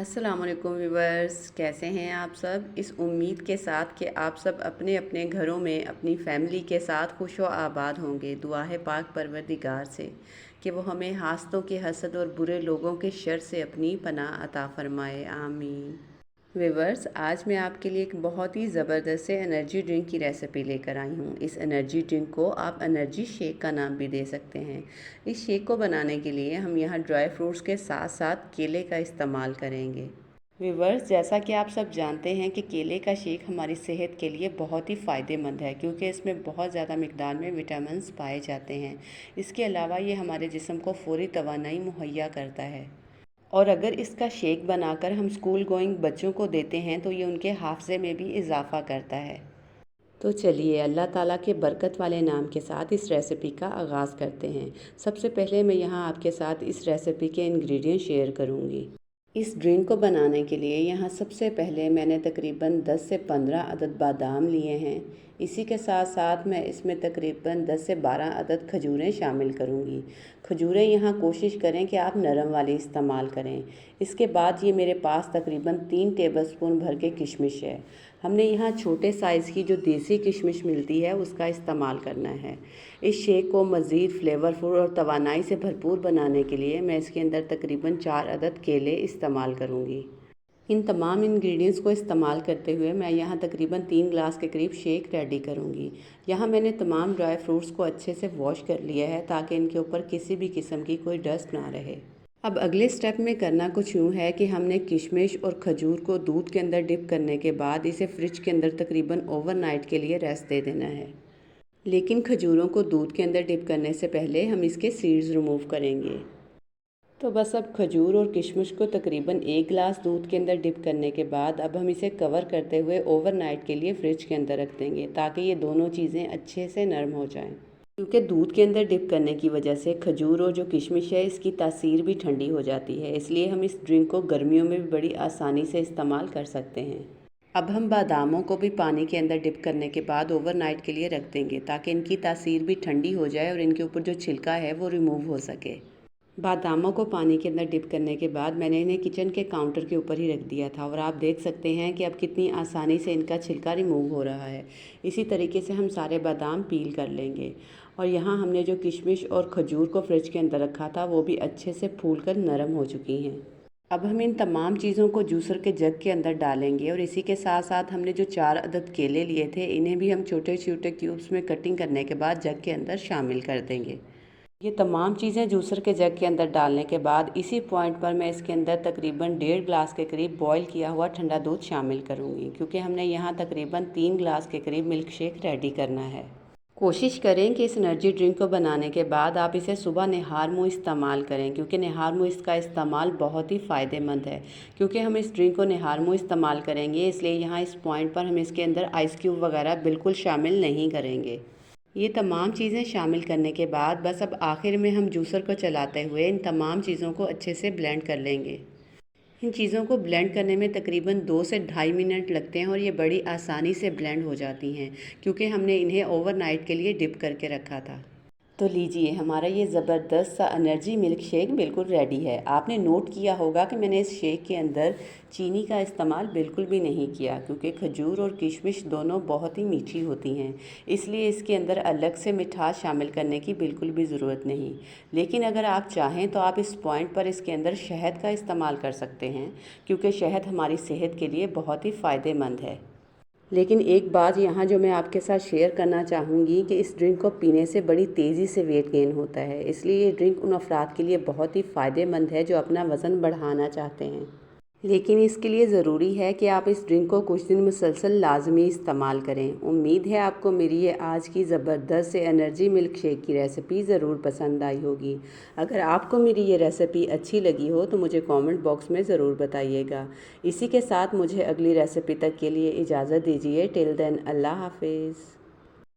अस्सलाम वालेकुम व्यूवर्स, कैसे हैं आप सब। इस उम्मीद के साथ कि आप सब अपने अपने घरों में अपनी फैमिली के साथ खुश व आबाद होंगे। दुआ है पाक परवरदिगार से कि वो हमें हासदों के हसद और बुरे लोगों के शर से अपनी पनाह अता फ़रमाए, आमीन। व्यूवर्स, आज मैं आपके लिए एक बहुत ही ज़बरदस्त से एनर्जी ड्रिंक की रेसिपी लेकर आई हूँ। इस एनर्जी ड्रिंक को आप एनर्जी शेक का नाम भी दे सकते हैं। इस शेक को बनाने के लिए हम यहाँ ड्राई फ्रूट्स के साथ साथ केले का इस्तेमाल करेंगे। व्यूवर्स, जैसा कि आप सब जानते हैं कि केले का शेक हमारी सेहत के लिए बहुत ही फ़ायदेमंद है, क्योंकि इसमें बहुत ज़्यादा मिकदार में विटामिन्स पाए जाते हैं। इसके अलावा ये हमारे जिस्म को फ़ौरी तवानाई मुहैया करता है, और अगर इसका शेक बनाकर हम स्कूल गोइंग बच्चों को देते हैं तो ये उनके हाफ़्ज़े में भी इजाफ़ा करता है। तो चलिए अल्लाह ताला के बरकत वाले नाम के साथ इस रेसिपी का आगाज़ करते हैं। सबसे पहले मैं यहाँ आपके साथ इस रेसिपी के इंग्रेडिएंट शेयर करूँगी। इस ड्रिंक को बनाने के लिए यहाँ सबसे पहले मैंने तकरीबन 10 से 15 अदद बादाम लिए हैं। इसी के साथ साथ मैं इसमें तकरीबन 10 से 12 अदद खजूरें शामिल करूँगी। खजूरें यहाँ कोशिश करें कि आप नरम वाली इस्तेमाल करें। इसके बाद ये मेरे पास तकरीबन 3 टेबलस्पून भर के किशमिश है। हमने यहाँ छोटे साइज़ की जो देसी किशमिश मिलती है उसका इस्तेमाल करना है। इस शेक को मज़ीद फ्लेवरफुल और तवानाई से भरपूर बनाने के लिए मैं इसके अंदर तकरीबन 4 अदद केले इस्तेमाल करूँगी। इन तमाम इंग्रेडिएंट्स को इस्तेमाल करते हुए मैं यहाँ तकरीबन 3 ग्लास के करीब शेक रेडी करूँगी। यहाँ मैंने तमाम ड्राई फ्रूट्स को अच्छे से वॉश कर लिया है ताकि इनके ऊपर किसी भी किस्म की कोई डस्ट ना रहे। अब अगले स्टेप में करना कुछ यूँ है कि हमने किशमिश और खजूर को दूध के अंदर डिप करने के बाद इसे फ्रिज के अंदर तकरीबन ओवरनाइट के लिए रेस्ट दे देना है। लेकिन खजूरों को दूध के अंदर डिप करने से पहले हम इसके सीड्स रिमूव करेंगे। तो बस अब खजूर और किशमिश को तकरीबन 1 गिलास दूध के अंदर डिप करने के बाद अब हम इसे कवर करते हुए ओवरनाइट के लिए फ्रिज के अंदर रख देंगे ताकि ये दोनों चीज़ें अच्छे से नरम हो जाएं। क्योंकि दूध के अंदर डिप करने की वजह से खजूर और जो किशमिश है इसकी तासीर भी ठंडी हो जाती है, इसलिए हम इस ड्रिंक को गर्मियों में भी बड़ी आसानी से इस्तेमाल कर सकते हैं। अब हम बादामों को भी पानी के अंदर डिप करने के बाद ओवरनाइट के लिए रख देंगे ताकि इनकी तासीर भी ठंडी हो जाए और इनके ऊपर जो छिलका है वो रिमूव हो सके। बादामों को पानी के अंदर डिप करने के बाद मैंने इन्हें किचन के काउंटर के ऊपर ही रख दिया था, और आप देख सकते हैं कि अब कितनी आसानी से इनका छिलका रिमूव हो रहा है। इसी तरीके से हम सारे बादाम पील कर लेंगे। और यहाँ हमने जो किशमिश और खजूर को फ्रिज के अंदर रखा था वो भी अच्छे से फूल कर नरम हो चुकी हैं। अब हम इन तमाम चीज़ों को जूसर के जग के अंदर डालेंगे, और इसी के साथ साथ हमने जो 4 अदद केले लिए थे इन्हें भी हम छोटे छोटे क्यूब्स में कटिंग करने के बाद जग के अंदर शामिल कर देंगे। ये तमाम चीज़ें जूसर के जग के अंदर डालने के बाद इसी पॉइंट पर मैं इसके अंदर तकरीबन 1.5 गिलास के करीब बॉईल किया हुआ ठंडा दूध शामिल करूँगी, क्योंकि हमने यहाँ तकरीबन 3 गिलास के करीब मिल्क शेक रेडी करना है। कोशिश करें कि इस एनर्जी ड्रिंक को बनाने के बाद आप इसे सुबह निहार मुँह इस्तेमाल करें, क्योंकि निहार मुँह इसका इस्तेमाल बहुत ही फ़ायदेमंद है। क्योंकि हम इस ड्रिंक को निहार मुँह इस्तेमाल करेंगे, इसलिए यहाँ इस पॉइंट पर हम इसके अंदर आइस क्यूब वगैरह बिल्कुल शामिल नहीं करेंगे। ये तमाम चीज़ें शामिल करने के बाद बस अब आखिर में हम जूसर को चलाते हुए इन तमाम चीज़ों को अच्छे से ब्लेंड कर लेंगे। इन चीज़ों को ब्लेंड करने में तकरीबन 2 से ढाई मिनट लगते हैं, और ये बड़ी आसानी से ब्लेंड हो जाती हैं क्योंकि हमने इन्हें ओवरनाइट के लिए डिप करके रखा था। तो लीजिए, हमारा ये ज़बरदस्त सा एनर्जी मिल्क शेक बिल्कुल रेडी है। आपने नोट किया होगा कि मैंने इस शेक के अंदर चीनी का इस्तेमाल बिल्कुल भी नहीं किया, क्योंकि खजूर और किशमिश दोनों बहुत ही मीठी होती हैं, इसलिए इसके अंदर अलग से मिठास शामिल करने की बिल्कुल भी ज़रूरत नहीं। लेकिन अगर आप चाहें तो आप इस पॉइंट पर इसके अंदर शहद का इस्तेमाल कर सकते हैं, क्योंकि शहद हमारी सेहत के लिए बहुत ही फ़ायदेमंद है। लेकिन एक बात यहाँ जो मैं आपके साथ शेयर करना चाहूँगी कि इस ड्रिंक को पीने से बड़ी तेज़ी से वेट गेन होता है, इसलिए ये ड्रिंक उन अफराद के लिए बहुत ही फ़ायदेमंद है जो अपना वज़न बढ़ाना चाहते हैं। लेकिन इसके लिए ज़रूरी है कि आप इस ड्रिंक को कुछ दिन मुसलसल लाजमी इस्तेमाल करें। उम्मीद है आपको मेरी ये आज की ज़बरदस्त से एनर्जी मिल्क शेक की रेसिपी ज़रूर पसंद आई होगी। अगर आपको मेरी ये रेसिपी अच्छी लगी हो तो मुझे कमेंट बॉक्स में ज़रूर बताइएगा। इसी के साथ मुझे अगली रेसिपी तक के लिए इजाज़त दीजिए। टिल देन, अल्लाह हाफिज़।